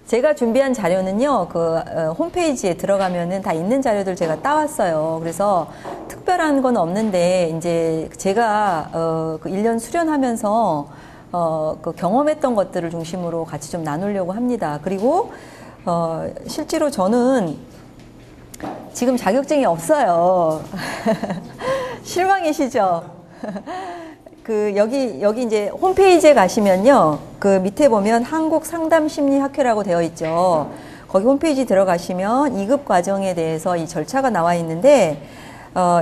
제가 준비한 자료는요, 홈페이지에 들어가면은 다 있는 자료들 제가 따왔어요. 그래서 특별한 건 없는데, 이제 제가, 1년 수련하면서, 경험했던 것들을 중심으로 같이 좀 나누려고 합니다. 그리고, 실제로 저는 지금 자격증이 없어요. 실망이시죠? 여기 이제 홈페이지에 가시면요. 그 밑에 보면 한국상담심리학회라고 되어 있죠. 거기 홈페이지 들어가시면 2급 과정에 대해서 이 절차가 나와 있는데,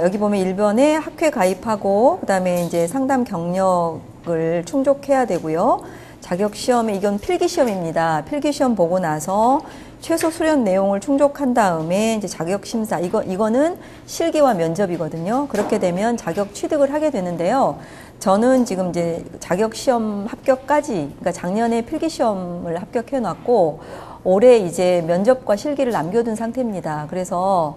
여기 보면 1번에 학회 가입하고, 그 다음에 이제 상담 경력을 충족해야 되고요. 자격시험에, 이건 필기시험입니다. 필기시험 보고 나서 최소 수련 내용을 충족한 다음에 이제 자격심사, 이거는 실기와 면접이거든요. 그렇게 되면 자격 취득을 하게 되는데요. 저는 지금 이제 자격시험 합격까지, 그러니까 작년에 필기시험을 합격해 놨고, 올해 이제 면접과 실기를 남겨둔 상태입니다. 그래서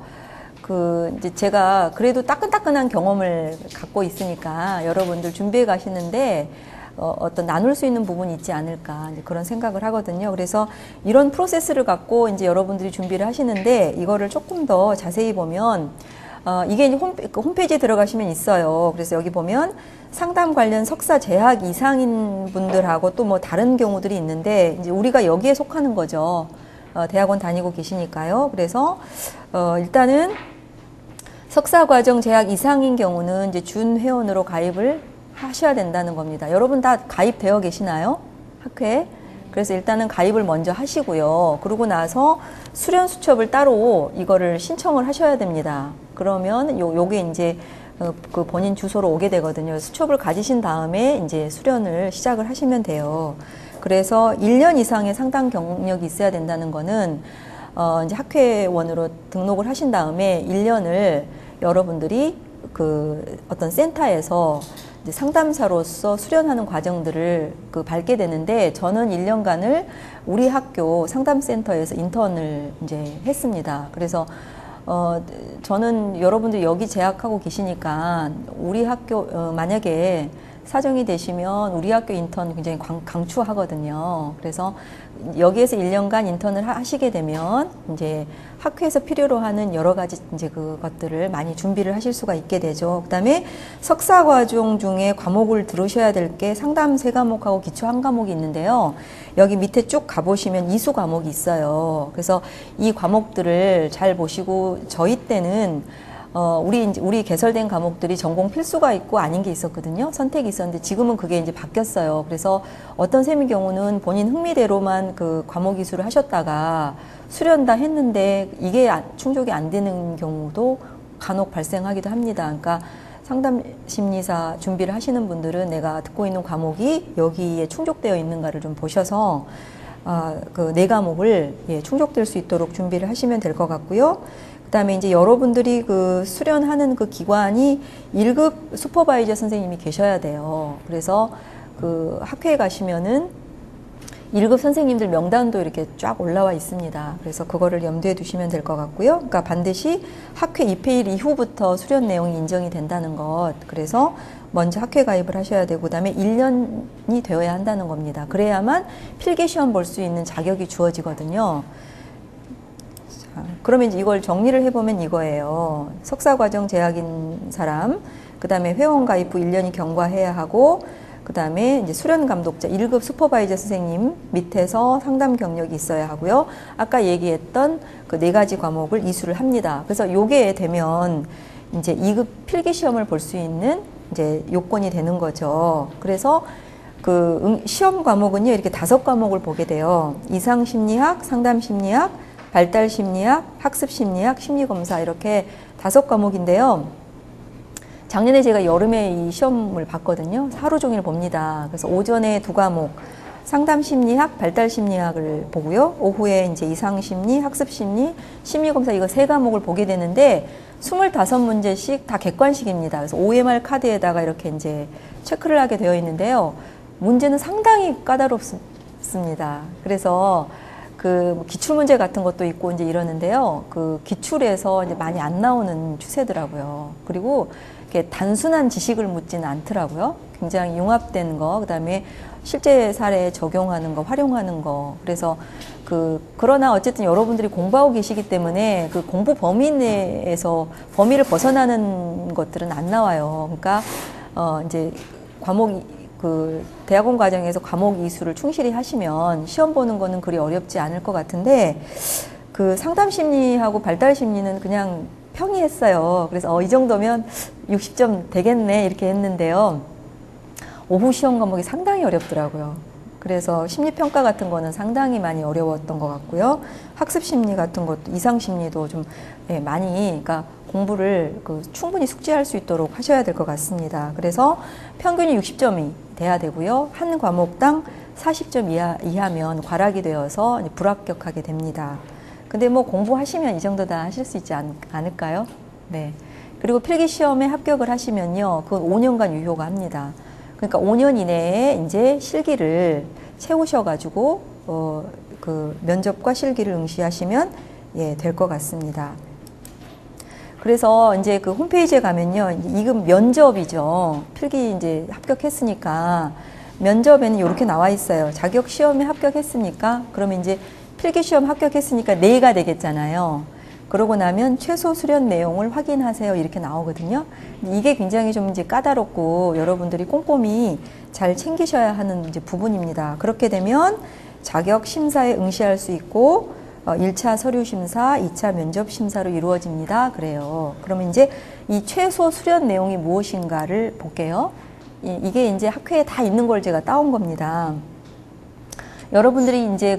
이제 제가 그래도 따끈따끈한 경험을 갖고 있으니까 여러분들 준비해 가시는데, 어떤 나눌 수 있는 부분이 있지 않을까, 이제 그런 생각을 하거든요. 그래서 이런 프로세스를 갖고 이제 여러분들이 준비를 하시는데, 이거를 조금 더 자세히 보면, 이게 이제 홈페이지에 들어가시면 있어요. 그래서 여기 보면 상담 관련 석사 재학 이상인 분들하고 또 뭐 다른 경우들이 있는데, 이제 우리가 여기에 속하는 거죠. 대학원 다니고 계시니까요. 그래서, 일단은 석사 과정 재학 이상인 경우는 이제 준 회원으로 가입을 하셔야 된다는 겁니다. 여러분 다 가입되어 계시나요? 학회에? 그래서 일단은 가입을 먼저 하시고요. 그러고 나서 수련 수첩을 따로 이거를 신청을 하셔야 됩니다. 그러면 요게 이제 그 본인 주소로 오게 되거든요. 수첩을 가지신 다음에 이제 수련을 시작을 하시면 돼요. 그래서 1년 이상의 상담 경력이 있어야 된다는 거는 이제 학회원으로 등록을 하신 다음에 1년을 여러분들이 어떤 센터에서 이제 상담사로서 수련하는 과정들을 밟게 되는데, 저는 1년간을 우리 학교 상담센터에서 인턴을 이제 했습니다. 그래서 저는 여러분들 여기 재학하고 계시니까 우리 학교 만약에 사정이 되시면 우리 학교 인턴 굉장히 강추하거든요. 그래서 여기에서 1년간 인턴을 하시게 되면 이제 학회에서 필요로 하는 여러 가지 이제 그것들을 많이 준비를 하실 수가 있게 되죠. 그다음에 석사 과정 중에 과목을 들으셔야 될 게 상담 3과목하고 기초 1과목이 있는데요. 여기 밑에 쭉 가보시면 이수 과목이 있어요. 그래서 이 과목들을 잘 보시고, 저희 때는 우리 개설된 과목들이 전공 필수가 있고 아닌 게 있었거든요. 선택이 있었는데 지금은 그게 이제 바뀌었어요. 그래서 어떤 셈의 경우는 본인 흥미대로만 그 과목 이수를 하셨다가 수련 다 했는데 이게 충족이 안 되는 경우도 간혹 발생하기도 합니다. 그러니까 상담 심리사 준비를 하시는 분들은 내가 듣고 있는 과목이 여기에 충족되어 있는가를 좀 보셔서 그 4과목을 충족될 수 있도록 준비를 하시면 될 것 같고요. 그 다음에 이제 여러분들이 수련하는 그 기관이 1급 슈퍼바이저 선생님이 계셔야 돼요. 그래서 학회에 가시면은 1급 선생님들 명단도 이렇게 쫙 올라와 있습니다. 그래서 그거를 염두에 두시면 될 것 같고요. 그러니까 반드시 학회 입회일 이후부터 수련 내용이 인정이 된다는 것. 그래서 먼저 학회 가입을 하셔야 되고, 그 다음에 1년이 되어야 한다는 겁니다. 그래야만 필기시험 볼 수 있는 자격이 주어지거든요. 그러면 이제 이걸 정리를 해보면 이거예요. 석사과정 재학인 사람, 그 다음에 회원 가입 후 1년이 경과해야 하고, 그 다음에 이제 수련 감독자, 1급 슈퍼바이저 선생님 밑에서 상담 경력이 있어야 하고요. 아까 얘기했던 그 4가지 과목을 이수를 합니다. 그래서 요게 되면 이제 2급 필기시험을 볼 수 있는 이제 요건이 되는 거죠. 그래서 시험 과목은요, 이렇게 5과목을 보게 돼요. 이상심리학, 상담심리학, 발달심리학, 학습심리학, 심리검사, 이렇게 5과목인데요. 작년에 제가 여름에 이 시험을 봤거든요. 하루 종일 봅니다. 그래서 오전에 2과목, 상담심리학, 발달심리학을 보고요. 오후에 이제 이상심리, 학습심리, 심리검사, 이거 3과목을 보게 되는데 25문제씩 다 객관식입니다. 그래서 OMR 카드에다가 이렇게 이제 체크를 하게 되어 있는데요. 문제는 상당히 까다롭습니다. 그래서 기출문제 같은 것도 있고 이제 이러는데요. 기출에서 이제 많이 안 나오는 추세더라고요. 그리고 이렇게 단순한 지식을 묻지는 않더라고요. 굉장히 융합된 거, 그 다음에 실제 사례에 적용하는 거, 활용하는 거. 그래서 그러나 어쨌든 여러분들이 공부하고 계시기 때문에 그 공부 범위 내에서 범위를 벗어나는 것들은 안 나와요. 그러니까, 이제 대학원 과정에서 과목 이수를 충실히 하시면 시험 보는 거는 그리 어렵지 않을 것 같은데, 상담 심리하고 발달 심리는 그냥 평이했어요. 그래서 이 정도면 60점 되겠네 이렇게 했는데요. 오후 시험 과목이 상당히 어렵더라고요. 그래서 심리평가 같은 거는 상당히 많이 어려웠던 것 같고요. 학습 심리 같은 것도, 이상 심리도 좀 많이, 그러니까 공부를 충분히 숙지할 수 있도록 하셔야 될 것 같습니다. 그래서 평균이 60점이 돼야 되고요. 한 과목당 40점 이하면 과락이 되어서 불합격하게 됩니다. 근데 뭐 공부하시면 이 정도 다 하실 수 있지 않을까요? 네. 그리고 필기 시험에 합격을 하시면요, 그건 5년간 유효가 합니다. 그러니까 5년 이내에 이제 실기를 채우셔가지고, 면접과 실기를 응시하시면, 될 것 같습니다. 그래서 이제 홈페이지에 가면요, 이건 면접이죠. 필기 이제 합격했으니까, 면접에는 이렇게 나와 있어요. 자격 시험에 합격했으니까, 그러면 이제 필기 시험 합격했으니까 4가 되겠잖아요. 그러고 나면 최소 수련 내용을 확인하세요. 이렇게 나오거든요. 이게 굉장히 좀 이제 까다롭고 여러분들이 꼼꼼히 잘 챙기셔야 하는 이제 부분입니다. 그렇게 되면 자격 심사에 응시할 수 있고, 1차 서류 심사, 2차 면접 심사로 이루어집니다. 그래요. 그러면 이제 이 최소 수련 내용이 무엇인가를 볼게요. 이게 이제 학회에 다 있는 걸 제가 따온 겁니다. 여러분들이 이제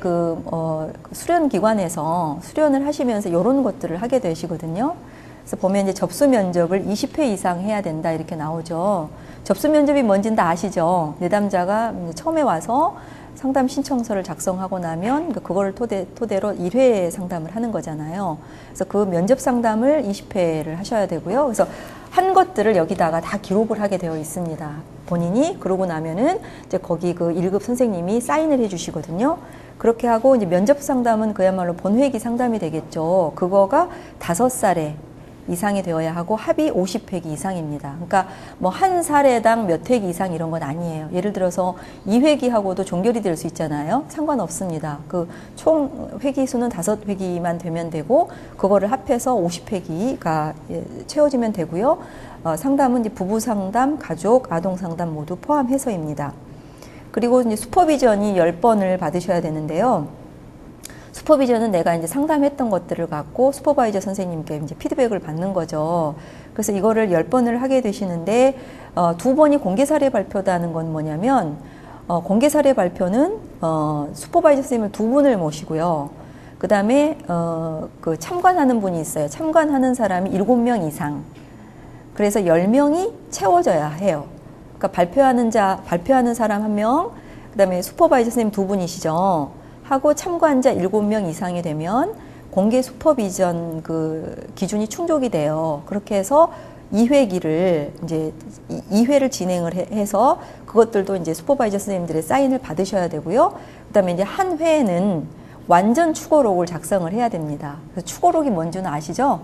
수련 기관에서 수련을 하시면서 이런 것들을 하게 되시거든요. 그래서 보면 이제 접수 면접을 20회 이상 해야 된다 이렇게 나오죠. 접수 면접이 뭔지는 다 아시죠? 내담자가 처음에 와서 상담 신청서를 작성하고 나면 그거를 토대로 1회 상담을 하는 거잖아요. 그래서 그 면접 상담을 20회를 하셔야 되고요. 그래서 한 것들을 여기다가 다 기록을 하게 되어 있습니다. 본인이 그러고 나면은 이제 거기 1급 선생님이 사인을 해 주시거든요. 그렇게 하고 이제 면접 상담은 그야말로 본회기 상담이 되겠죠. 그거가 5사례 이상이 되어야 하고 합이 50회기 이상입니다. 그러니까 뭐 한 사례당 몇 회기 이상 이런 건 아니에요. 예를 들어서 2회기하고도 종결이 될 수 있잖아요. 상관없습니다. 총 회기 수는 5회기만 되면 되고 그거를 합해서 50회기가 채워지면 되고요. 상담은 이제 부부 상담, 가족, 아동 상담 모두 포함해서입니다. 그리고 이제 슈퍼비전이 10번을 받으셔야 되는데요. 슈퍼비전은 내가 이제 상담했던 것들을 갖고 슈퍼바이저 선생님께 이제 피드백을 받는 거죠. 그래서 이거를 10번을 하게 되시는데, 2번이 공개 사례 발표다는 건 뭐냐면, 공개 사례 발표는, 슈퍼바이저 선생님을 2분을 모시고요. 그 다음에, 참관하는 분이 있어요. 참관하는 사람이 7명 이상. 그래서 10명이 채워져야 해요. 그러니까 발표하는 사람 1명, 그 다음에 슈퍼바이저 선생님 2분이시죠. 하고 참관자 7명 이상이 되면 공개 슈퍼비전 기준이 충족이 돼요. 그렇게 해서 2회기를 이제 2회를 진행을 해서 그것들도 이제 슈퍼바이저 선생님들의 사인을 받으셔야 되고요. 그다음에 이제 한 회에는 완전 추고록을 작성을 해야 됩니다. 그래서 추고록이 뭔지는 아시죠?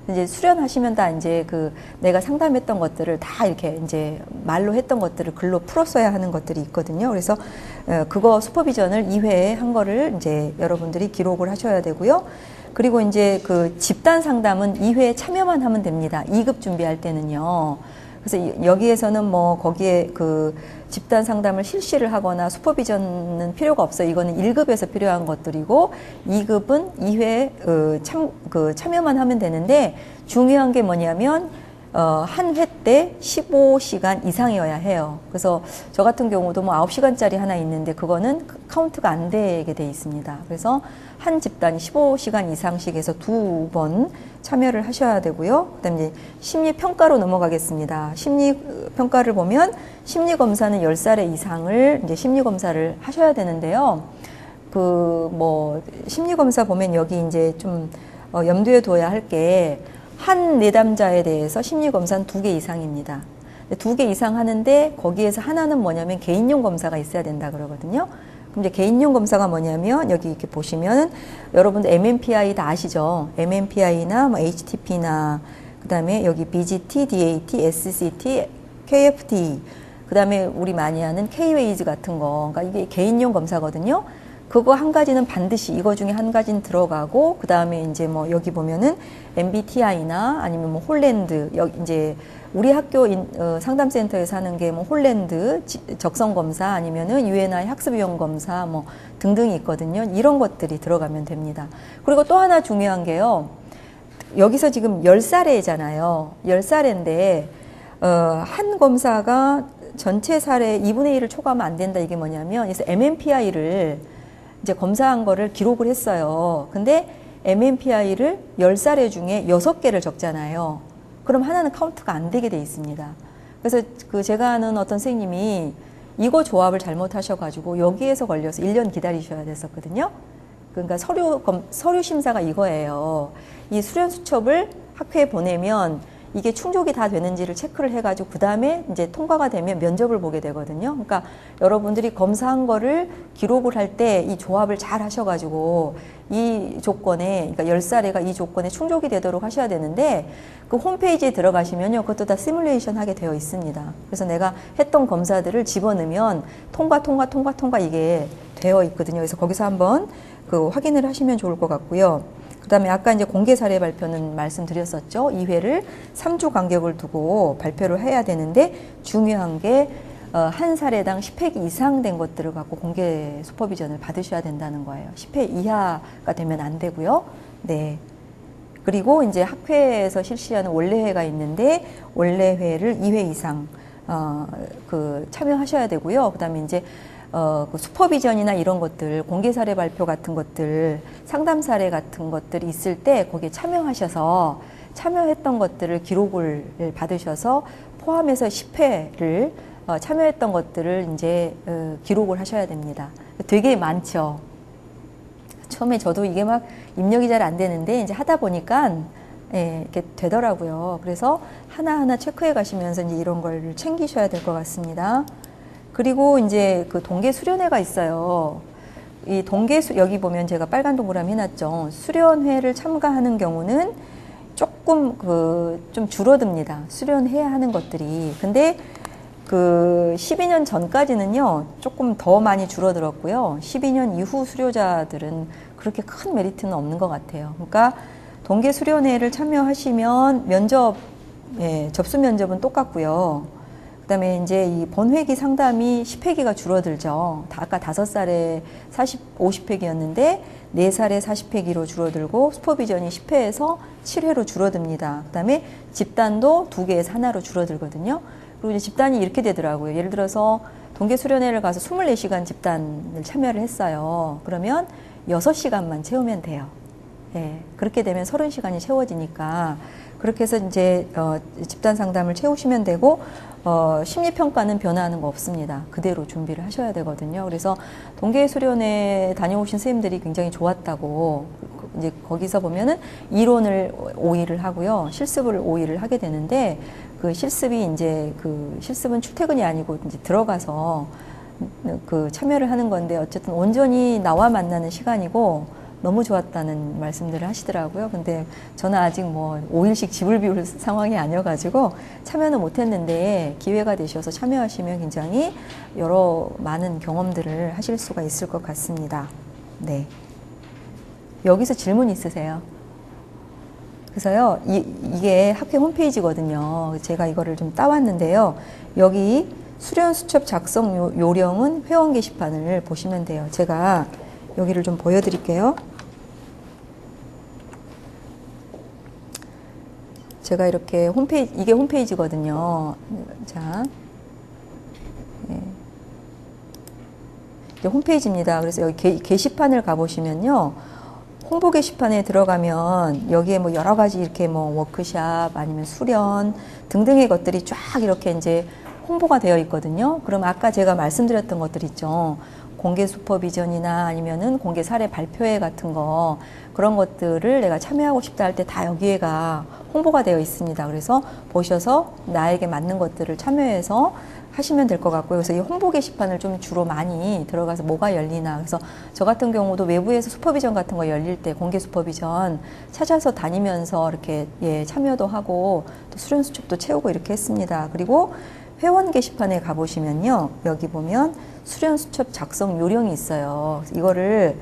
이제 수련하시면 다 이제 내가 상담했던 것들을 다 이렇게 이제 말로 했던 것들을 글로 풀었어야 하는 것들이 있거든요. 그래서 그거 슈퍼비전을 2회에 한 거를 이제 여러분들이 기록을 하셔야 되고요. 그리고 이제 집단 상담은 2회에 참여만 하면 됩니다. 2급 준비할 때는요. 그래서 여기에서는 뭐 거기에 집단 상담을 실시를 하거나 슈퍼비전은 필요가 없어요. 이거는 1급에서 필요한 것들이고 2급은 2회 참여만 하면 되는데 중요한 게 뭐냐면 한 회 때 15시간 이상이어야 해요. 그래서 저 같은 경우도 뭐 9시간짜리 하나 있는데 그거는 카운트가 안 되게 돼 있습니다. 그래서 한 집단이 15시간 이상씩 해서 2번 참여를 하셔야 되고요. 그다음에 이제 심리평가로 넘어가겠습니다. 심리평가를 보면 심리검사는 10사례 이상을 이제 심리검사를 하셔야 되는데요. 심리검사 보면 여기 이제 좀 염두에 둬야 할 게 한 내담자에 대해서 심리검사는 2개 이상입니다. 2개 이상 하는데 거기에서 하나는 뭐냐면 개인용 검사가 있어야 된다 그러거든요. 그럼 이제 개인용 검사가 뭐냐면 여기 이렇게 보시면 여러분들 MMPI 다 아시죠? MMPI나 뭐 HTP나 그다음에 여기 BGT, DAT, SCT, KFT 그 다음에 우리 많이 하는 K-웨이즈 같은 거, 그러니까 이게 개인용 검사거든요. 그거 한 가지는 반드시 이거 중에 한 가지는 들어가고, 그 다음에 이제 뭐 여기 보면은 MBTI나 아니면 뭐 홀랜드, 여기 이제 우리 학교 상담센터에서 하는 게 뭐 홀랜드 적성 검사 아니면은 UNI 학습위원 검사 뭐 등등이 있거든요. 이런 것들이 들어가면 됩니다. 그리고 또 하나 중요한 게요. 여기서 지금 10사례잖아요. 10사례인데 한 검사가 전체 사례 2분의 1을 초과하면 안 된다. 이게 뭐냐면 그래서 MMPI를 이제 검사한 거를 기록을 했어요. 근데 MMPI를 10사례 중에 6개를 적잖아요. 그럼 하나는 카운트가 안 되게 돼 있습니다. 그래서 그 제가 아는 어떤 선생님이 이거 조합을 잘못하셔가지고 여기에서 걸려서 1년 기다리셔야 됐었거든요. 그러니까 서류 심사가 이거예요. 이 수련 수첩을 학회에 보내면 이게 충족이 다 되는지를 체크를 해가지고 그 다음에 이제 통과가 되면 면접을 보게 되거든요. 그러니까 여러분들이 검사한 거를 기록을 할 때 이 조합을 잘 하셔가지고 이 조건에, 그러니까 10사례가 이 조건에 충족이 되도록 하셔야 되는데 그 홈페이지에 들어가시면요. 그것도 다 시뮬레이션 하게 되어 있습니다. 그래서 내가 했던 검사들을 집어넣으면 통과 이게 되어 있거든요. 그래서 거기서 한번 그 확인을 하시면 좋을 것 같고요. 그 다음에 아까 이제 공개 사례 발표는 말씀드렸었죠. 2회를 3주 간격을 두고 발표를 해야 되는데 중요한 게 한 사례당 10회 이상 된 것들을 갖고 공개 슈퍼비전을 받으셔야 된다는 거예요. 10회 이하가 되면 안 되고요. 네. 그리고 이제 학회에서 실시하는 원래회가 있는데 원래회를 2회 이상 참여하셔야 되고요. 그 다음에 이제 그 슈퍼비전이나 이런 것들, 공개 사례 발표 같은 것들, 상담 사례 같은 것들이 있을 때 거기에 참여하셔서 참여했던 것들을 기록을 받으셔서 포함해서 10회를 참여했던 것들을 이제 기록을 하셔야 됩니다. 되게 많죠. 처음에 저도 이게 막 입력이 잘 안 되는데 이제 하다 보니까 이렇게 되더라고요. 그래서 하나하나 체크해 가시면서 이제 이런 걸 챙기셔야 될 것 같습니다. 그리고 이제 그 동계 수련회가 있어요. 이 여기 보면 제가 빨간 동그라미 해놨죠. 수련회를 참가하는 경우는 조금 좀 줄어듭니다. 수련해야 하는 것들이. 근데 그 12년 전까지는요, 조금 더 많이 줄어들었고요. 12년 이후 수료자들은 그렇게 큰 메리트는 없는 것 같아요. 그러니까 동계 수련회를 참여하시면 접수 면접은 똑같고요. 그 다음에 이제 이 본회기 상담이 10회기가 줄어들죠. 아까 5살에 50회기였는데 4살에 40회기로 줄어들고 슈퍼비전이 10회에서 7회로 줄어듭니다. 그 다음에 집단도 2개에서 하나로 줄어들거든요. 그리고 이제 집단이 이렇게 되더라고요. 예를 들어서 동계 수련회를 가서 24시간 집단을 참여를 했어요. 그러면 6시간만 채우면 돼요. 예, 그렇게 되면 30시간이 채워지니까 그렇게 해서 이제 집단 상담을 채우시면 되고 심리평가는 변화하는 거 없습니다. 그대로 준비를 하셔야 되거든요. 그래서 동계 수련회 다녀오신 선생님들이 굉장히 좋았다고 이제 거기서 보면은 이론을 5일을 하고요. 실습을 5일을 하게 되는데 그 실습이 이제 실습은 출퇴근이 아니고 이제 들어가서 참여를 하는 건데 어쨌든 온전히 나와 만나는 시간이고 너무 좋았다는 말씀들을 하시더라고요. 근데 저는 아직 뭐 5일씩 집을 비울 상황이 아니어가지고 참여는 못했는데 기회가 되셔서 참여하시면 굉장히 많은 경험들을 하실 수가 있을 것 같습니다. 네. 여기서 질문 있으세요? 그래서요, 이게 학회 홈페이지거든요. 제가 이거를 좀 따왔는데요. 여기 수련 수첩 작성 요령은 회원 게시판을 보시면 돼요. 제가 여기를 좀 보여드릴게요. 제가 이렇게 이게 홈페이지거든요. 자, 네. 이게 홈페이지입니다. 그래서 여기 게시판을 가보시면요. 홍보 게시판에 들어가면 여기에 뭐 여러 가지 이렇게 뭐 워크샵 아니면 수련 등등의 것들이 쫙 이렇게 이제 홍보가 되어 있거든요. 그럼 아까 제가 말씀드렸던 것들 있죠. 공개 슈퍼비전이나 아니면은 공개 사례 발표회 같은 거 그런 것들을 내가 참여하고 싶다 할 때 다 여기에가 홍보가 되어 있습니다. 그래서 보셔서 나에게 맞는 것들을 참여해서 하시면 될 것 같고요. 그래서 이 홍보 게시판을 좀 주로 많이 들어가서 뭐가 열리나. 그래서 저 같은 경우도 외부에서 슈퍼비전 같은 거 열릴 때 공개 슈퍼비전 찾아서 다니면서 이렇게 참여도 하고 또 수련 수첩도 채우고 이렇게 했습니다. 그리고 회원 게시판에 가보시면요. 여기 보면 수련 수첩 작성 요령이 있어요. 이거를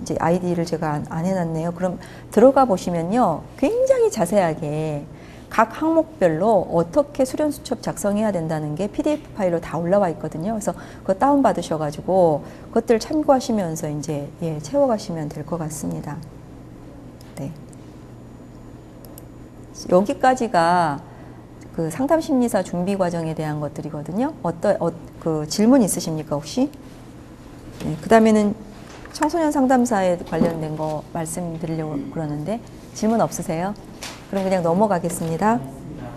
이제 아이디를 제가 안 해놨네요. 그럼 들어가 보시면요. 굉장히 자세하게 각 항목별로 어떻게 수련 수첩 작성해야 된다는 게 PDF 파일로 다 올라와 있거든요. 그래서 그거 다운 받으셔가지고 그것들 참고하시면서 이제 채워가시면 될 것 같습니다. 네. 여기까지가 그 상담 심리사 준비 과정에 대한 것들이거든요. 그 질문 있으십니까 혹시? 네. 그 다음에는 청소년 상담사에 관련된 거 말씀드리려고 그러는데 질문 없으세요? 그럼 그냥 넘어가겠습니다.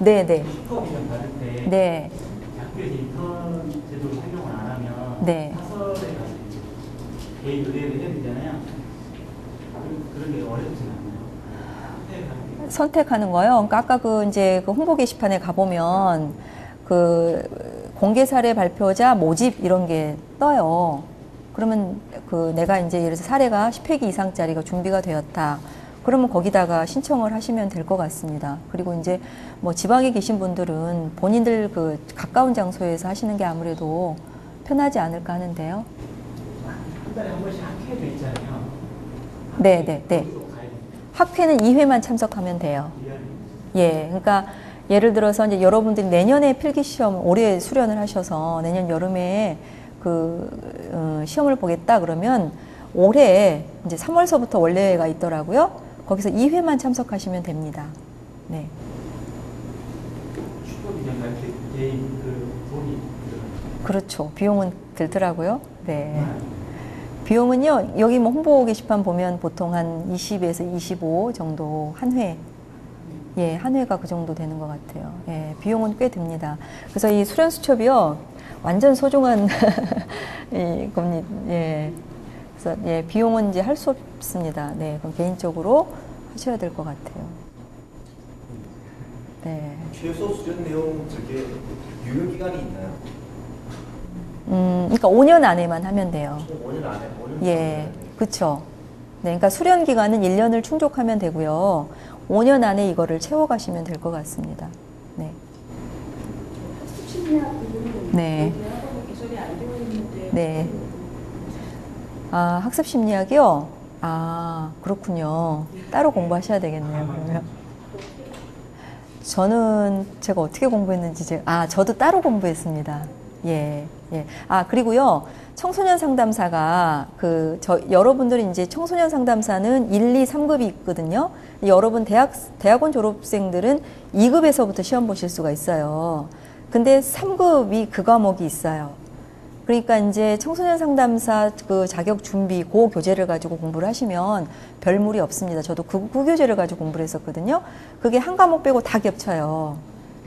네, 네. 슈퍼비전 받을 때 네. 학교에서 인턴 제도를 활용을 안 하면 네. 사설에 가서 개인 의뢰를 해야 되잖아요. 그런 게 어렵진 않나요? 선택하는 거요. 그러니까 아까 그 이제 그 홍보 게시판에 가보면 그 공개 사례 발표자 모집 이런 게 떠요. 그러면 그 내가 이제 예를 들어서 사례가 10회기 이상짜리가 준비가 되었다. 그러면 거기다가 신청을 하시면 될 것 같습니다. 그리고 이제 뭐 지방에 계신 분들은 본인들 그 가까운 장소에서 하시는 게 아무래도 편하지 않을까 하는데요. 한 달에 한 번씩 학회도 있잖아요. 네, 네, 네. 학회는 2회만 참석하면 돼요. 예, 그러니까 예를 들어서 이제 여러분들이 내년에 필기 시험 올해 수련을 하셔서 내년 여름에 그 시험을 보겠다 그러면 올해 이제 3월서부터 원래가 있더라고요. 거기서 2회만 참석하시면 됩니다. 네. 슈퍼비전 갈 때 개인 그 돈이 그렇죠. 비용은 들더라고요. 네. 비용은요, 여기 뭐 홍보 게시판 보면 보통 한 20에서 25 정도 한 회. 예, 한 회가 그 정도 되는 것 같아요. 예, 비용은 꽤 듭니다. 그래서 이 수련수첩이요, 완전 소중한 이 겁니다. 예. 그래서 예, 비용은 이제 할 수 없습니다. 네, 그럼 개인적으로 하셔야 될 것 같아요. 네. 최소 수련 내용 저게 유효 기간이 있나요? 그러니까 5년 안에만 하면 돼요. 5년 안에 5년 예, 그렇죠. 네, 그러니까 수련 기간은 1년을 충족하면 되고요. 5년 안에 이거를 채워가시면 될 것 같습니다. 네. 네. 네. 아, 학습 심리학이요? 아, 그렇군요. 따로 공부하셔야 되겠네요, 그러면. 저는 제가 어떻게 공부했는지 저도 따로 공부했습니다. 예, 예. 아, 그리고요, 청소년 상담사가 여러분들이 이제 청소년 상담사는 1, 2, 3급이 있거든요. 여러분 대학원 졸업생들은 2급에서부터 시험 보실 수가 있어요. 근데 3급이 그 과목이 있어요. 그러니까 이제 청소년 상담사 그 자격 준비 그 교재를 가지고 공부를 하시면 별 무리 없습니다. 저도 그 교재를 가지고 공부를 했었거든요. 그게 한 과목 빼고 다 겹쳐요.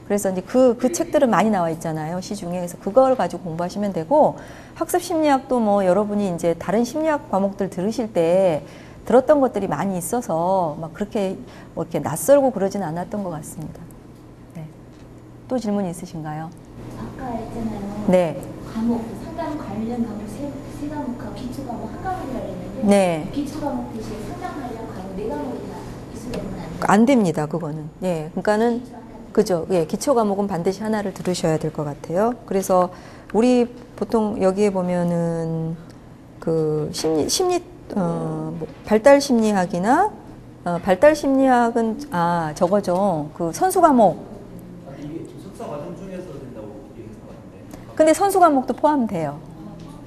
그래서 이제 그 책들은 많이 나와 있잖아요. 시중에. 그래서 그걸 가지고 공부하시면 되고, 학습 심리학도 뭐 여러분이 이제 다른 심리학 과목들 들으실 때 들었던 것들이 많이 있어서 막 그렇게 뭐 이렇게 낯설고 그러진 않았던 것 같습니다. 네. 또 질문 있으신가요? 아까 했잖아요. 네. 과목, 상담 관련 과목 세 과목하고 기초 과목 한 과목이라 했는데 네. 기초 과목 대신 상담 관련 과목 네 과목이 다 기술되면 안 돼요. 안 됩니다. 그거는. 예. 그러니까는 그죠. 예. 기초 과목은 반드시 하나를 들으셔야 될 것 같아요. 그래서 우리 보통 여기에 보면은 그 뭐 발달 심리학이나 발달 심리학은 저거죠. 그 선수 과목. 이게 석사 과정 중에서 된다고 얘기한 것 같은데. 근데 선수 과목도 포함돼요.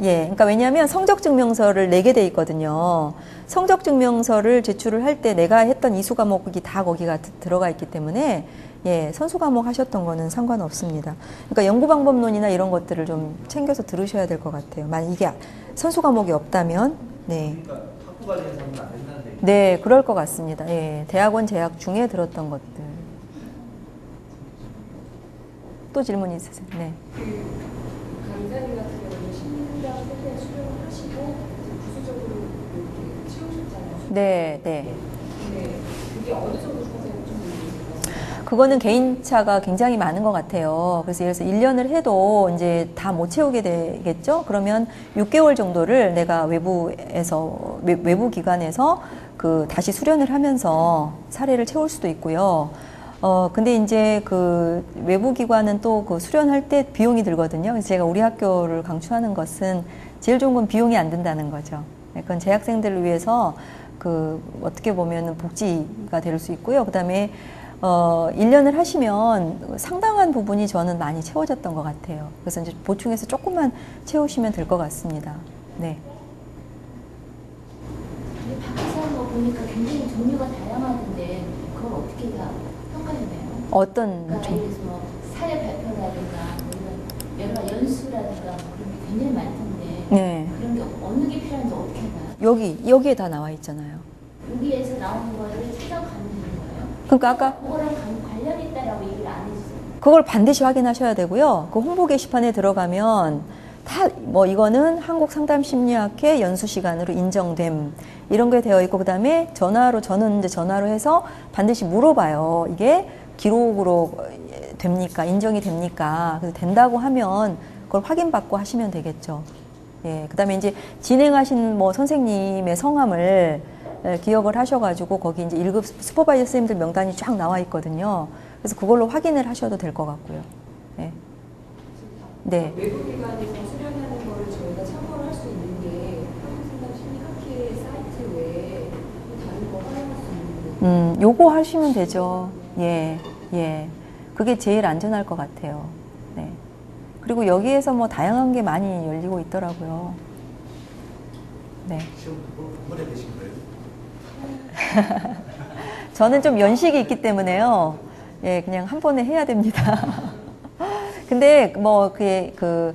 예, 그러니까 왜냐하면 성적 증명서를 내게 돼 있거든요. 성적 증명서를 제출을 할 때 내가 했던 이수 과목이 다 거기가 들어가 있기 때문에 예, 선수 과목 하셨던 거는 상관없습니다. 그러니까 연구 방법론이나 이런 것들을 좀 챙겨서 들으셔야 될 것 같아요. 만약 이게 선수 과목이 없다면, 네, 그러니까 학부 과정에서는 안 된다는 얘기. 네, 그럴 것 같습니다. 예, 대학원 재학 중에 들었던 것들. 또 질문 있으세요? 네. 강사님 같은 경우는 심리학 세대 수련을 하시고 부수적으로 이렇게 채우셨잖아요. 네, 네. 근데 그게 어느 정도 선생님 좀 그거는 개인차가 굉장히 많은 것 같아요. 그래서 예를 들어서 1년을 해도 이제 다 못 채우게 되겠죠? 그러면 6개월 정도를 내가 외부 기관에서 다시 수련을 하면서 사례를 채울 수도 있고요. 근데 이제 그 외부 기관은 또 그 수련할 때 비용이 들거든요. 그래서 제가 우리 학교를 강추하는 것은 제일 좋은 건 비용이 안 든다는 거죠. 그건 재학생들을 위해서 그 어떻게 보면 복지가 될 수 있고요. 그 다음에 1년을 하시면 상당한 부분이 저는 많이 채워졌던 것 같아요. 그래서 이제 보충해서 조금만 채우시면 될 것 같습니다. 네. 근데 밖에서 뭐 보니까 굉장히 종류가 다양하던데 그걸 어떻게 다 평가했나요? 어떤 그러니까 예를 들어서 뭐 사례 발표라든가 뭐 이런 여러 연수라든가 뭐 그런 게 굉장히 많던데 네. 그런 게 어느 게 필요한지 어떻게 알아요? 여기에 다 나와 있잖아요. 여기에서 나오는 거를 찾아가면 되는 거예요? 그러니까 아까 그거랑 관련이 있다라고 얘기를 안 해주세요. 그걸 반드시 확인하셔야 되고요. 그 홍보 게시판에 들어가면 다 뭐 이거는 한국상담심리학회 연수 시간으로 인정됨 이런 게 되어 있고 그다음에 저는 이제 전화로 해서 반드시 물어봐요. 이게 기록으로 됩니까? 인정이 됩니까? 그래서 된다고 하면 그걸 확인받고 하시면 되겠죠. 예. 그다음에 이제 진행하신 뭐 선생님의 성함을 기억을 하셔가지고 거기 이제 1급 슈퍼바이저 선생님들 명단이 쫙 나와 있거든요. 그래서 그걸로 확인을 하셔도 될 것 같고요. 네. 네. 외부기관에서 수련하는 거를 저희가 참고를 할 수 있는 게 한국상담심리학회 사이트 외에 또 다른 거 활용할 수 있는 게 요거 하시면 되죠. 예, 예. 그게 제일 안전할 것 같아요. 네. 그리고 여기에서 뭐 다양한 게 많이 열리고 있더라고요. 네. 시험 한 번에 되신 거예요? 저는 좀 연식이 있기 때문에요. 예, 그냥 한 번에 해야 됩니다. 근데 뭐 그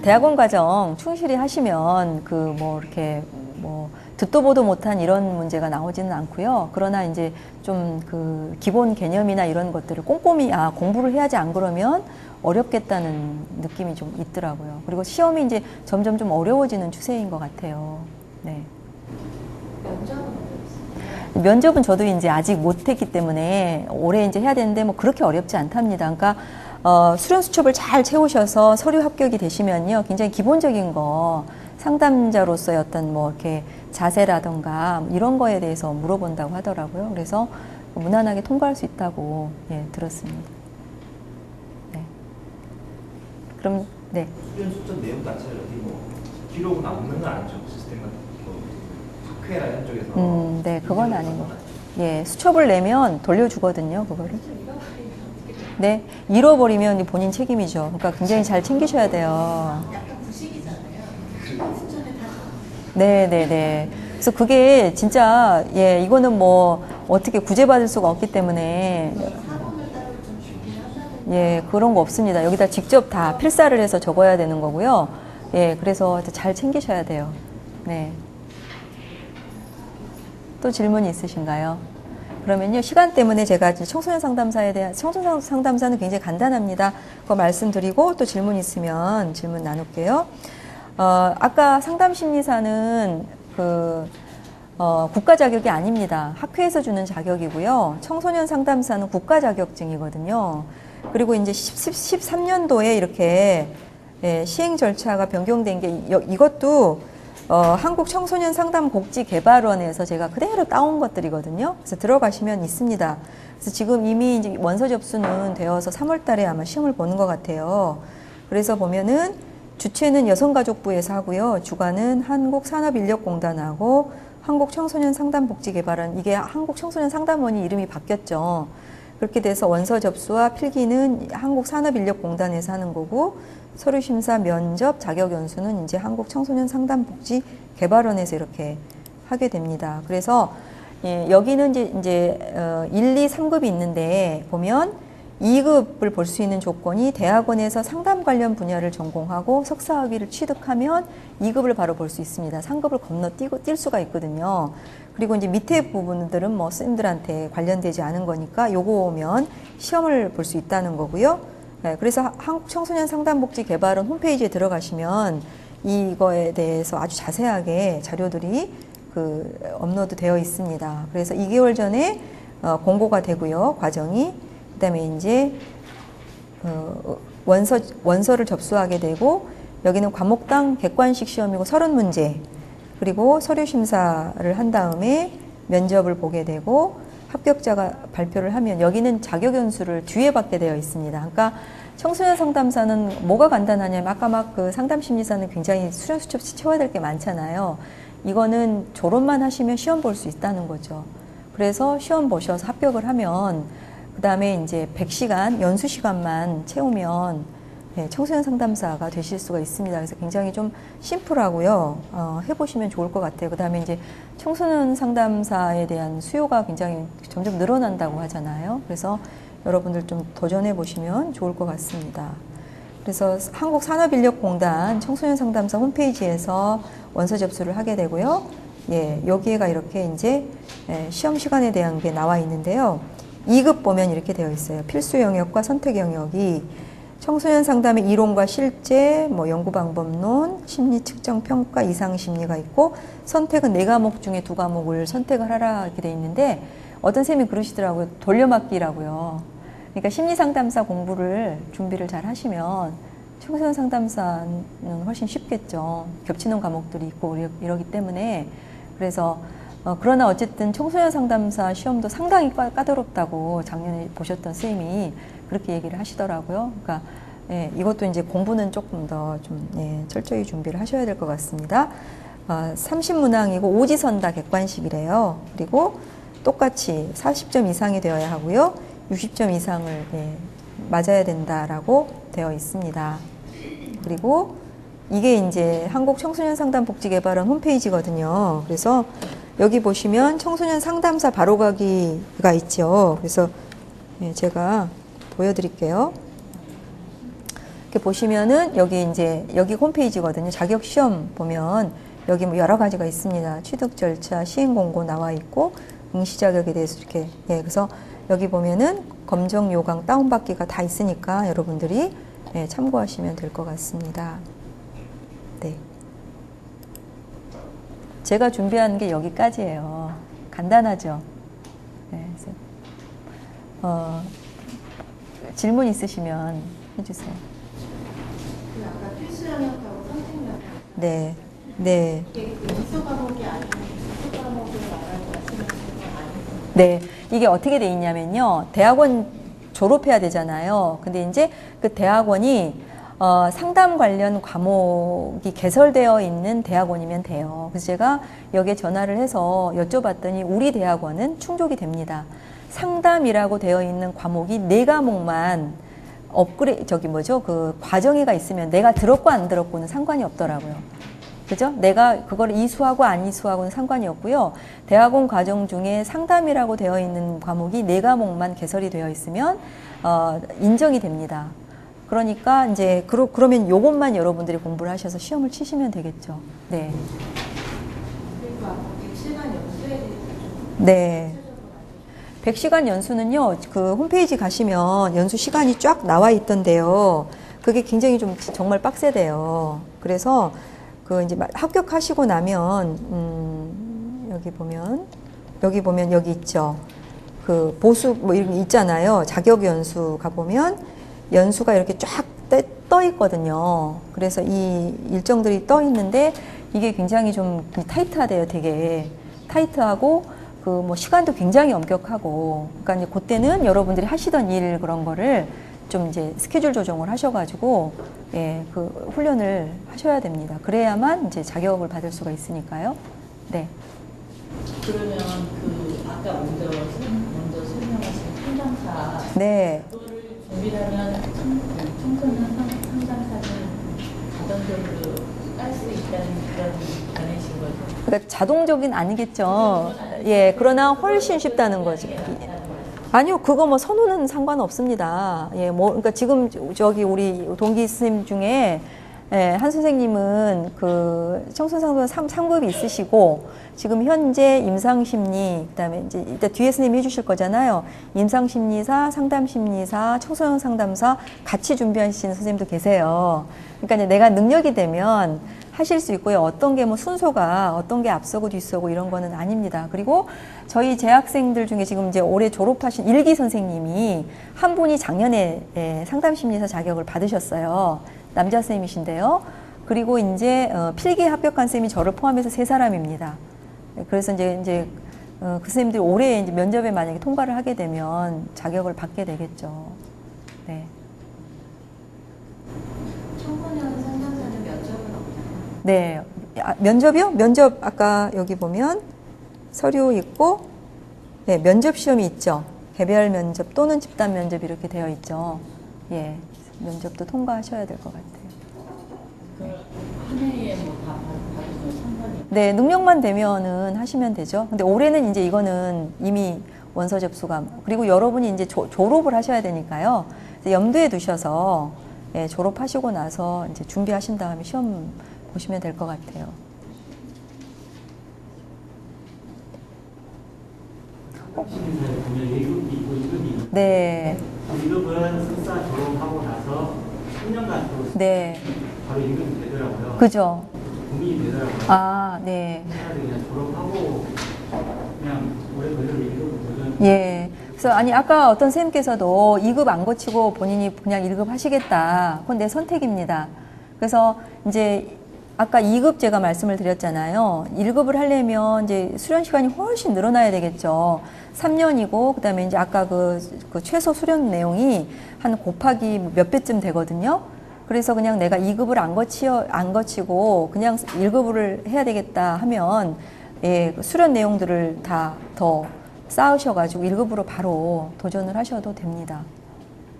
대학원 과정 충실히 하시면 그 뭐 이렇게 뭐 듣도 보도 못한 이런 문제가 나오지는 않고요. 그러나 이제 좀 그 기본 개념이나 이런 것들을 꼼꼼히 공부를 해야지 안 그러면 어렵겠다는 느낌이 좀 있더라고요. 그리고 시험이 이제 점점 좀 어려워지는 추세인 것 같아요. 네. 면접은 저도 이제 아직 못했기 때문에 올해 이제 해야 되는데 뭐 그렇게 어렵지 않답니다. 그러니까 수련 수첩을 잘 채우셔서 서류 합격이 되시면요, 굉장히 기본적인 거 상담자로서의 어떤 뭐 이렇게 자세라던가 이런 거에 대해서 물어본다고 하더라고요. 그래서 무난하게 통과할 수 있다고 들었습니다. 네. 그럼 네. 수련 수첩 내용 자체를 어디 뭐 기록은 남는 건 아니죠. 시스템 같은 거 학회나 이런 쪽에서. 네, 그건 아닌 것 같아요. 예, 수첩을 내면 돌려주거든요, 그거를. 네, 잃어버리면 본인 책임이죠. 그러니까 굉장히 잘 챙기셔야 돼요. 약간 부식이잖아요. 수첩에 다 네, 네, 네. 그래서 그게 진짜 이거는 뭐 어떻게 구제받을 수가 없기 때문에 그런 거 없습니다. 여기다 직접 다 필사를 해서 적어야 되는 거고요. 예, 그래서 잘 챙기셔야 돼요. 네. 또 질문이 있으신가요? 그러면요, 시간 때문에 제가 청소년 상담사에 대한, 청소년 상담사는 굉장히 간단합니다. 그거 말씀드리고 또 질문 있으면 질문 나눌게요. 아까 상담심리사는 국가 자격이 아닙니다. 학회에서 주는 자격이고요. 청소년 상담사는 국가 자격증이거든요. 그리고 이제 13년도에 이렇게 시행 절차가 변경된 게 이것도 한국청소년상담복지개발원에서 제가 그대로 따온 것들이거든요. 그래서 들어가시면 있습니다. 그래서 지금 이미 이제 원서 접수는 되어서 3월 달에 아마 시험을 보는 것 같아요. 그래서 보면은 주최는 여성가족부에서 하고요. 주관은 한국산업인력공단하고 한국청소년상담복지개발원, 이게 한국청소년상담원이 이름이 바뀌었죠. 그렇게 돼서 원서 접수와 필기는 한국산업인력공단에서 하는 거고, 서류 심사, 면접, 자격 연수는 이제 한국청소년상담복지개발원에서 이렇게 하게 됩니다. 그래서 여기는 이제 1, 2, 3급이 있는데 보면 2급을 볼 수 있는 조건이 대학원에서 상담 관련 분야를 전공하고 석사학위를 취득하면 2급을 바로 볼 수 있습니다. 3급을 건너뛸 수가 있거든요. 그리고 이제 밑에 부분들은 뭐 쌤들한테 관련되지 않은 거니까 요거 오면 시험을 볼 수 있다는 거고요. 네, 그래서 한국청소년상담복지개발원 홈페이지에 들어가시면 이거에 대해서 아주 자세하게 자료들이 업로드 되어 있습니다. 그래서 2개월 전에 공고가 되고요, 과정이. 그 다음에 이제 원서를 접수하게 되고, 여기는 과목당 객관식 시험이고 30문제, 그리고 서류 심사를 한 다음에 면접을 보게 되고, 합격자가 발표를 하면 여기는 자격 연수를 뒤에 받게 되어 있습니다. 그러니까 청소년 상담사는 뭐가 간단하냐면 아까 막 그 상담 심리사는 굉장히 수련수첩 채워야 될 게 많잖아요. 이거는 졸업만 하시면 시험 볼 수 있다는 거죠. 그래서 시험 보셔서 합격을 하면 그 다음에 이제 100시간 연수 시간만 채우면 청소년 상담사가 되실 수가 있습니다. 그래서 굉장히 좀 심플하고요. 해보시면 좋을 것 같아요. 그 다음에 이제 청소년 상담사에 대한 수요가 굉장히 점점 늘어난다고 하잖아요. 그래서 여러분들 좀 도전해 보시면 좋을 것 같습니다. 그래서 한국산업인력공단 청소년 상담사 홈페이지에서 원서 접수를 하게 되고요. 예, 여기에가 이렇게 이제 시험 시간에 대한 게 나와 있는데요. 2급 보면 이렇게 되어 있어요. 필수 영역과 선택 영역이 청소년 상담의 이론과 실제, 뭐 연구 방법론, 심리 측정 평가, 이상 심리가 있고 선택은 4과목 중에 2과목을 선택을 하라 이렇게 돼 있는데 어떤 쌤이 그러시더라고요. 돌려막기라고요. 그러니까 심리 상담사 공부를 준비를 잘 하시면 청소년 상담사는 훨씬 쉽겠죠. 겹치는 과목들이 있고 이러기 때문에 그래서 그러나 어쨌든 청소년 상담사 시험도 상당히 까다롭다고 작년에 보셨던 쌤이 그렇게 얘기를 하시더라고요. 그러니까 예, 이것도 이제 공부는 조금 더 좀 철저히 준비를 하셔야 될 것 같습니다. 30문항이고 오지선 다 객관식이래요. 그리고 똑같이 40점 이상이 되어야 하고요. 60점 이상을 맞아야 된다라고 되어 있습니다. 그리고 이게 이제 한국청소년상담복지개발원 홈페이지거든요. 그래서 여기 보시면 청소년 상담사 바로가기가 있죠. 그래서 제가 보여드릴게요. 이렇게 보시면은 여기 홈페이지거든요. 자격시험 보면 여기 뭐 여러 가지가 있습니다. 취득 절차, 시행 공고 나와 있고 응시 자격에 대해서 이렇게 그래서 여기 보면은 검정 요강 다운받기가 다 있으니까 여러분들이 참고하시면 될 것 같습니다. 네. 제가 준비한 게 여기까지예요. 간단하죠? 네, 그래서 질문 있으시면 해주세요. 그 아까 필수 영역하고 선택 영역. 네, 네. 이게 필수 과목이 아니고 필수 과목을 말하고 말씀하시는 건 아니고. 네, 이게 어떻게 돼 있냐면요. 대학원 졸업해야 되잖아요. 근데 이제 그 대학원이 상담 관련 과목이 개설되어 있는 대학원이면 돼요. 그래서 제가 여기에 전화를 해서 여쭤봤더니 우리 대학원은 충족이 됩니다. 상담이라고 되어 있는 과목이 4과목만 그 과정이가 있으면 내가 들었고 안 들었고는 상관이 없더라고요. 그죠? 내가 그걸 이수하고 안 이수하고는 상관이 없고요. 대학원 과정 중에 상담이라고 되어 있는 과목이 4과목만 개설이 되어 있으면 인정이 됩니다. 그러니까 이제 그러면 요것만 여러분들이 공부를 하셔서 시험을 치시면 되겠죠. 네. 그리고 아까 100시간 연수에 대해서 좀. 네. 100시간 연수는요, 그 홈페이지 가시면 연수 시간이 쫙 나와 있던데요. 그게 굉장히 좀 정말 빡세대요. 그래서 그 이제 합격하시고 나면, 여기 보면 여기 있죠. 그 보수 뭐 이런 게 있잖아요. 자격 연수 가보면 연수가 이렇게 쫙 떠 있거든요. 그래서 이 일정들이 떠 있는데 이게 굉장히 좀 타이트하대요. 되게 타이트하고 그 뭐 시간도 굉장히 엄격하고, 그러니까 이제 그때는 여러분들이 하시던 일 그런 거를 좀 이제 스케줄 조정을 하셔가지고 그 훈련을 하셔야 됩니다. 그래야만 이제 자격을 받을 수가 있으니까요. 네. 그러면 그 아까 먼저 설명하신 상담사 네. 그거를 준비를 하면 청소년 상담사는 자동적으로 깔 수 있다는 그런 견해신 거죠. 그러니까 자동적인 아니겠죠. 예, 그러나 훨씬 쉽다는 거죠. 아니요, 그거 뭐 선호는 상관없습니다. 예, 뭐, 그러니까 지금 저기 우리 동기 스님 중에 한 선생님은 그 청소년 상담 3급이 있으시고 지금 현재 임상심리, 그다음에 이제 이따 뒤에 스님이 해주실 거잖아요. 임상심리사, 상담심리사, 청소년 상담사 같이 준비하시는 선생님도 계세요. 그러니까 이제 내가 능력이 되면 하실 수 있고요. 어떤 게 뭐 순서가 어떤 게 앞서고 뒤서고 이런 거는 아닙니다. 그리고 저희 재학생들 중에 지금 이제 올해 졸업하신 일기 선생님이 한 분이 작년에 상담심리사 자격을 받으셨어요. 남자 쌤이신데요. 그리고 이제 필기 합격한 쌤이 저를 포함해서 3사람입니다. 그래서 이제 그 선생님들이 올해 이제 면접에 만약에 통과를 하게 되면 자격을 받게 되겠죠. 네. 청소년 상담사는 면접은 없나요? 네. 면접이요? 면접 아까 여기 보면 서류 있고, 네, 면접 시험이 있죠. 개별 면접 또는 집단 면접 이렇게 되어 있죠. 예. 면접도 통과하셔야 될 것 같아요. 한 해에 뭐다 받으면 상관이. 네, 능력만 되면은 하시면 되죠. 근데 올해는 이제 이거는 이미 원서 접수가, 그리고 여러분이 이제 졸업을 하셔야 되니까요. 염두에 두셔서, 예, 졸업하시고 나서 이제 준비하신 다음에 시험 보시면 될 것 같아요. 심사에 보면 1급이 있고 2급이 있고 네, 1급은 석사 졸업하고 나서 3년간 또 네, 바로 1급이 되더라고요. 그죠. 고민이 되더라고요. 아, 네. 차라리 그냥 졸업하고 그냥 오래 걸려도 1급을 도전. 예. 그래서 아니 아까 어떤 선생님께서도 2급 안 거치고 본인이 그냥 1급 하시겠다. 그건 내 선택입니다. 그래서 이제 아까 2급 제가 말씀을 드렸잖아요. 1급을 하려면 이제 수련 시간이 훨씬 늘어나야 되겠죠. 3년이고 그다음에 이제 아까 그 최소 수련 내용이 한 곱하기 몇 배쯤 되거든요. 그래서 그냥 내가 2급을 안 거치고 그냥 1급을 해야 되겠다 하면, 예, 수련 내용들을 다 더 쌓으셔가지고 1급으로 바로 도전을 하셔도 됩니다.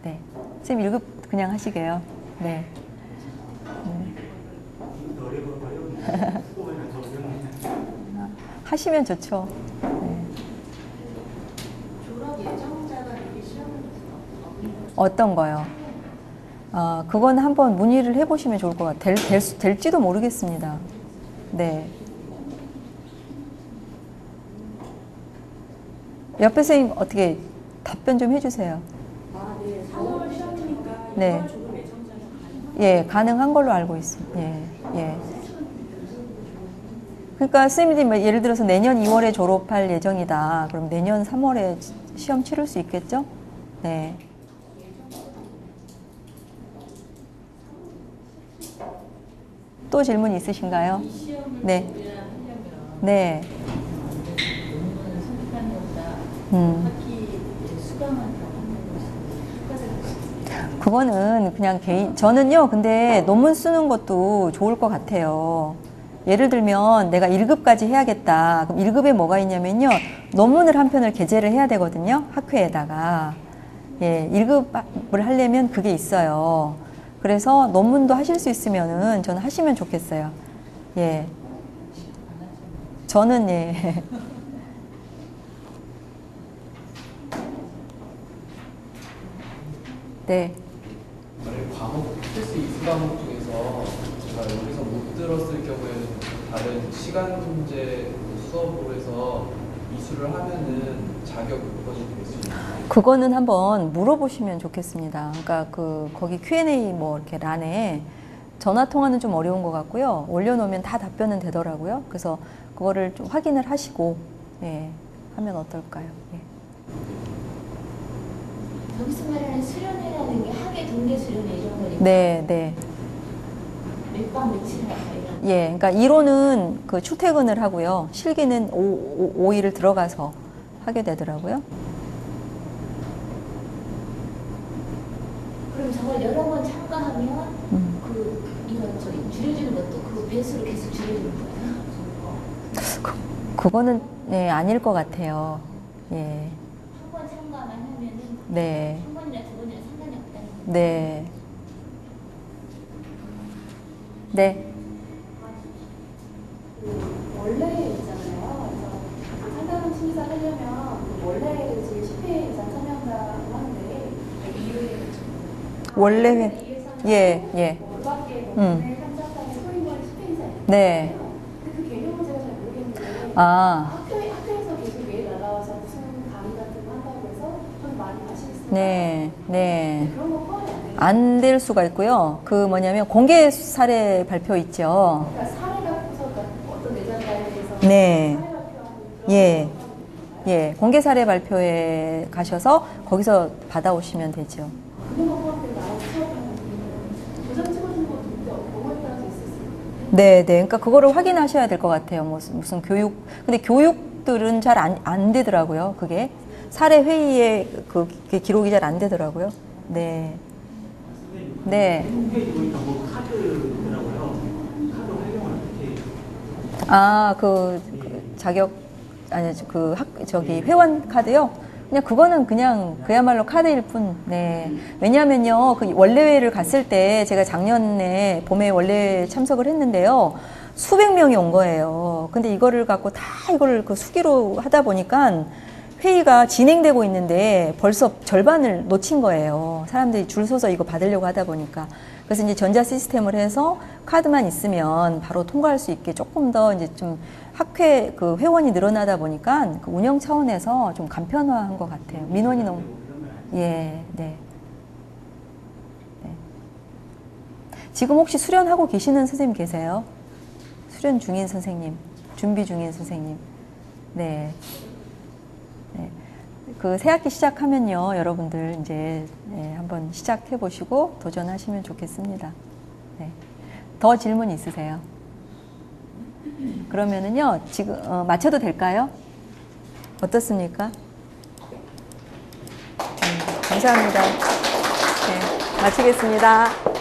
네. 선생님 1급 그냥 하시게요. 네. 하시면 좋죠. 네. 졸업 예정자가 미리 시험을 없나요? 어떤 거요? 그건 한번 문의를 해보시면 좋을 것 같아요. 될지도 모르겠습니다. 네. 옆에 선생님 어떻게 답변 좀 해주세요. 아, 네. 4월 시험이니까 네. 6월 졸업 예정자가 가능한 예, 가능한 걸로 알고 있습니다. 예, 예. 그러니까 선생님들이 뭐 예를 들어서 내년 2월에 졸업할 예정이다. 그럼 내년 3월에 시험 치를 수 있겠죠? 네. 또 질문 있으신가요? 이 시험을 네. 우리가 하려면 네. 논문을 선택하는 것보다 학기 수강을 더 하는 것이 효과적이죠. 그거는 그냥 저는요, 근데 논문 쓰는 것도 좋을 것 같아요. 예를 들면 내가 1급까지 해야겠다. 그럼 1급에 뭐가 있냐면요. 논문을 한 편을 게재를 해야 되거든요. 학회에다가. 예, 1급을 하려면 그게 있어요. 그래서 논문도 하실 수 있으면은 저는 하시면 좋겠어요. 예. 저는 예. 네. 만약에 과목 필수 이수 과목 중에서 제가 여기서 못 들었을 경우에는 다른 시간 문제 수업으로 해서 이수를 하면은 자격 요건이 될 수 있나요? 그거는 한번 물어보시면 좋겠습니다. 그러니까 거기 Q&A 뭐 이렇게 란에 전화 통화는 좀 어려운 것 같고요. 올려놓으면 다 답변은 되더라고요. 그래서 그거를 좀 확인을 하시고, 예, 하면 어떨까요? 예. 여기서 말하는 수련회라는 게 학예 동계 수련회 이런 거니까 네, 네. 몇박 며칠 할까 이런. 예, 그러니까 이론은 그 출퇴근을 하고요. 실기는 5일을 들어가서 하게 되더라고요. 그럼 저걸 여러 번 참가하면 이건 저기 줄여주는 것도 그 배수로 계속 줄여주는 거예요? 그거는 네, 아닐 것 같아요. 예, 한 번 참가만 하면은 네, 한 번이나 두 번이나 상관이 없다는 거예요. 네, 네. 원래 있잖아요. 그래서 상담 심사 하려면 원래 지금 10회 이상 참여한다고 하는데 원래 예, 예. 월밖에 논문에 참석하는 소인원이 10회 이상이에요. 네. 근데 그 개념은 제가 잘 모르겠는데 아, 학교에서 계속 매일 날라와서 무슨 강의 같은 거 한다고 해서 좀 많이 아시겠어요? 네, 네. 그런 거 포함이 안 돼요. 안 될 수가 있고요. 그 뭐냐면 공개 사례 발표 있죠. 그러니까 사례가 없어서 어떤 내장자에 대해서 네. 사례 발표하는 그런 예. 거 예, 공개 사례 발표에 가셔서 거기서 받아오시면 되죠. 그것만 포함되면 나라고 취업하는 분은 도장 찍어주는 것도 근데 뭐에 따라서 있을 수 있어요. 네, 네. 그러니까 그거를 확인하셔야 될 것 같아요. 무슨 교육. 근데 교육 한국들은 잘 안 되더라고요. 그게 사례 회의에 그게 기록이 잘 안 되더라고요. 네. 네. 홈페이지 보니까 뭐 카드더라고요. 카드 활용을 어떻게 아, 그 자격 아니 저기 회원 카드요. 그냥 그거는 그냥 그야말로 카드일 뿐. 네. 왜냐하면요, 그 원래회를 갔을 때 제가 작년에 봄에 원래 참석을 했는데요. 수백 명이 온 거예요. 근데 이거를 갖고 다 이거를 그 수기로 하다 보니까 회의가 진행되고 있는데 벌써 절반을 놓친 거예요. 사람들이 줄 서서 이거 받으려고 하다 보니까. 그래서 이제 전자 시스템을 해서 카드만 있으면 바로 통과할 수 있게 조금 더 이제 좀 학회 그 회원이 늘어나다 보니까 그 운영 차원에서 좀 간편화한 것 같아요. 민원이 너무, 예, 네. 네. 지금 혹시 수련하고 계시는 선생님 계세요? 수련 중인 선생님, 준비 중인 선생님. 네. 네. 그 새학기 시작하면요, 여러분들 이제 네, 한번 시작해 보시고 도전하시면 좋겠습니다. 네. 더 질문 있으세요? 그러면은요, 지금 맞춰도 될까요? 어떻습니까? 감사합니다. 네, 마치겠습니다.